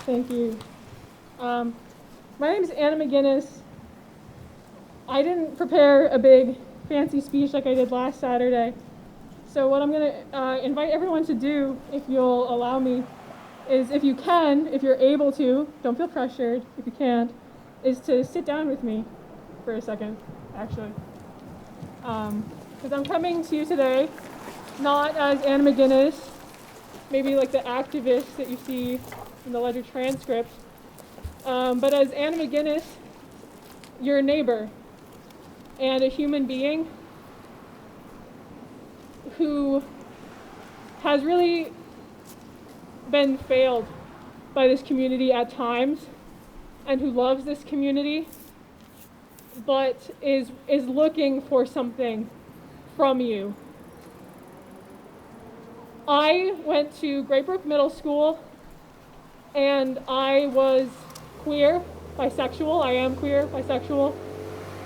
Thank you. My name is Anna McGuiness. I didn't prepare a big fancy speech like I did last Saturday. So what I'm going to invite everyone to do, if you'll allow me, is if you can, if you're able to, don't feel pressured if you can't, is to sit down with me for a second, actually. Because I'm coming to you today, not as Anna McGuiness, maybe like the activist that you see in the Ledger transcript, but as Anna McGuiness, your neighbor, and a human being who has really been failed by this community at times, and who loves this community, but is looking for something from you. I went to Great Brook Middle School, and I was queer, bisexual. I am queer, bisexual.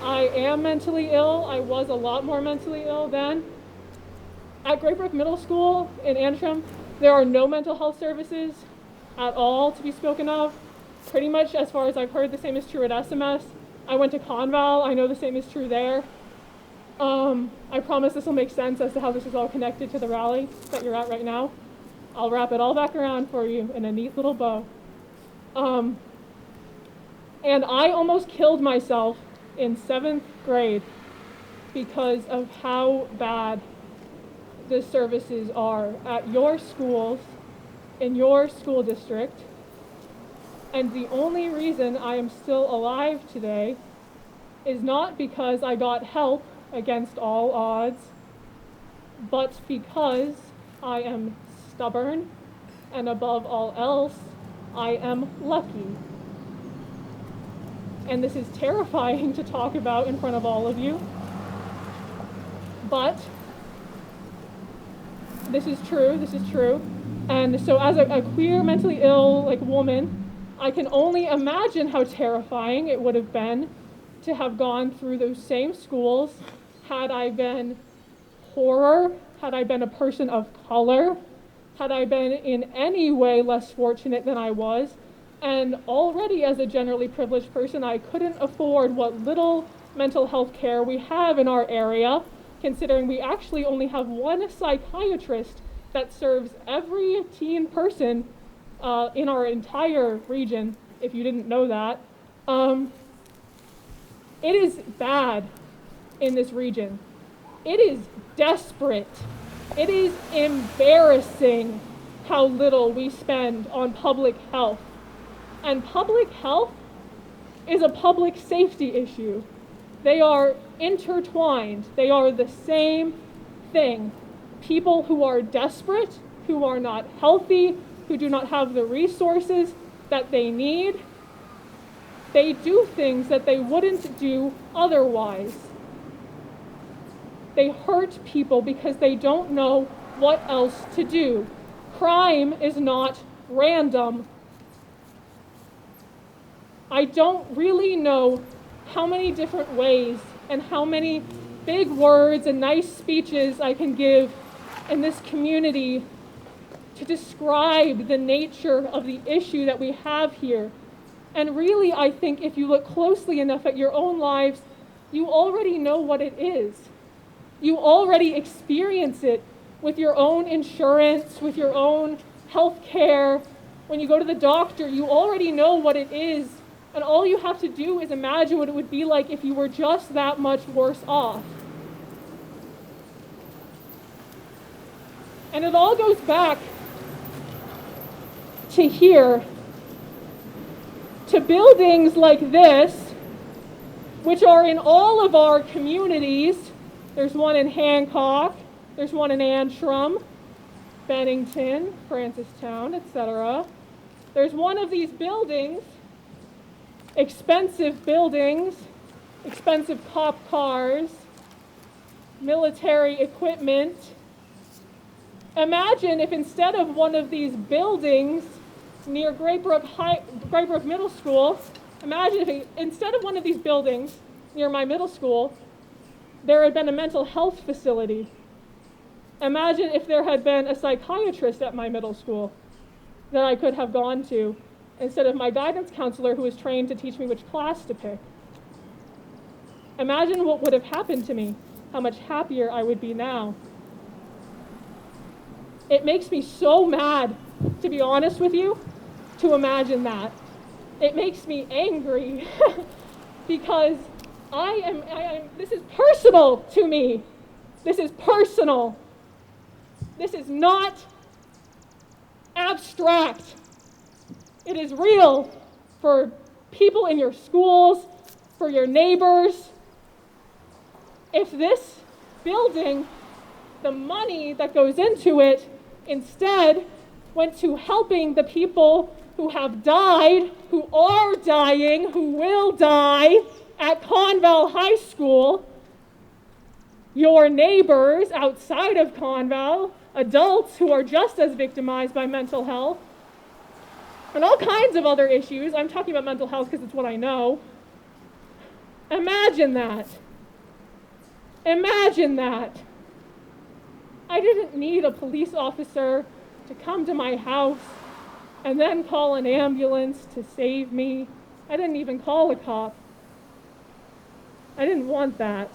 I am mentally ill. I was a lot more mentally ill then. At Great Brook Middle School in Antrim, there are no mental health services at all to be spoken of. Pretty much, as far as I've heard, the same is true at SMS. I went to ConVal. I know the same is true there. I promise this will make sense as to how this is all connected to the rally that you're at right now. I'll wrap it all back around for you in a neat little bow. And I almost killed myself in 7th grade because of how bad the services are at your schools, in your school district. And the only reason I am still alive today is not because I got help against all odds, but because I am stubborn, and above all else, I am lucky. And this is terrifying to talk about in front of all of you, but this is true. And so as a queer, mentally ill woman, I can only imagine how terrifying it would have been to have gone through those same schools had I been poorer, had I been a person of color, had I been in any way less fortunate than I was. And already as a generally privileged person, I couldn't afford what little mental health care we have in our area, considering we actually only have one psychiatrist that serves every teen person in our entire region, if you didn't know that. It is bad in this region. It is desperate. It is embarrassing how little we spend on public health. And public health is a public safety issue. They are intertwined. They are the same thing. People who are desperate, who are not healthy, who do not have the resources that they need, they do things that they wouldn't do otherwise. They hurt people because they don't know what else to do. Crime is not random. I don't really know how many different ways and how many big words and nice speeches I can give in this community to describe the nature of the issue that we have here. And really, I think if you look closely enough at your own lives, you already know what it is. You already experience it with your own insurance, with your own health care. When you go to the doctor, you already know what it is. And all you have to do is imagine what it would be like if you were just that much worse off. And it all goes back to here, to buildings like this, which are in all of our communities. There's one in Hancock, there's one in Antrim, Bennington, Francistown, etc. There's one of these buildings, expensive buildings, expensive cop cars, military equipment. Imagine if instead of one of these buildings near Great Brook Middle School, imagine if instead of one of these buildings near my middle school, there had been a mental health facility. Imagine if there had been a psychiatrist at my middle school that I could have gone to. instead of my guidance counselor who was trained to teach me which class to pick. Imagine what would have happened to me, how much happier I would be now. It makes me so mad, to be honest with you, to imagine that. It makes me angry because this is personal to me. This is personal. This is not abstract. It is real for people in your schools, for your neighbors. If this building, the money that goes into it, instead went to helping the people who have died, who are dying, who will die at ConVal High School, your neighbors outside of ConVal, adults who are just as victimized by mental health, and all kinds of other issues. I'm talking about mental health because it's what I know. Imagine that. Imagine that. I didn't need a police officer to come to my house and then call an ambulance to save me. I didn't even call a cop. I didn't want that.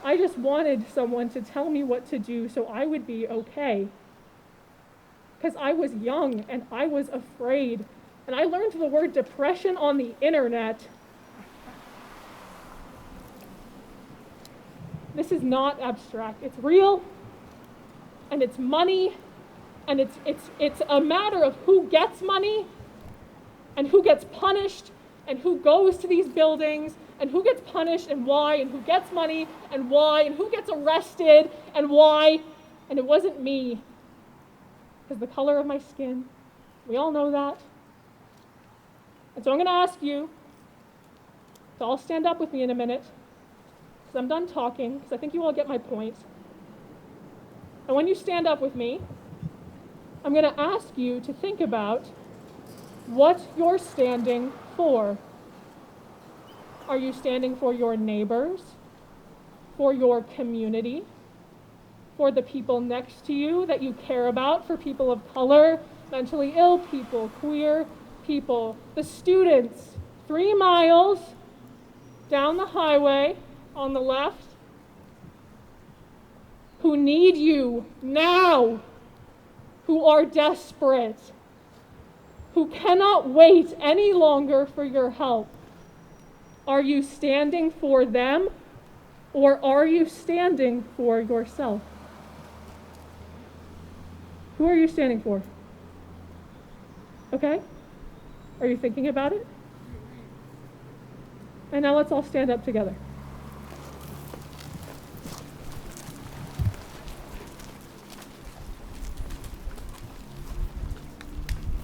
I just wanted someone to tell me what to do so I would be okay. Because I was young and I was afraid. And I learned the word depression on the internet. This is not abstract. It's real, and it's money, and it's a matter of who gets money, and who gets punished, and who goes to these buildings, and who gets punished and why, and who gets money and why, and who gets arrested and why. And it wasn't me, because the color of my skin. We all know that. And so I'm going to ask you to all stand up with me in a minute, because I'm done talking, because I think you all get my point. And when you stand up with me, I'm going to ask you to think about what you're standing for. Are you standing for your neighbors, for your community, for the people next to you that you care about, for people of color, mentally ill people, queer people, the students 3 miles down the highway on the left who need you now, who are desperate, who cannot wait any longer for your help? Are you standing for them, or are you standing for yourself? Who are you standing for? Okay? Are you thinking about it? And now let's all stand up together.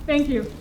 Thank you.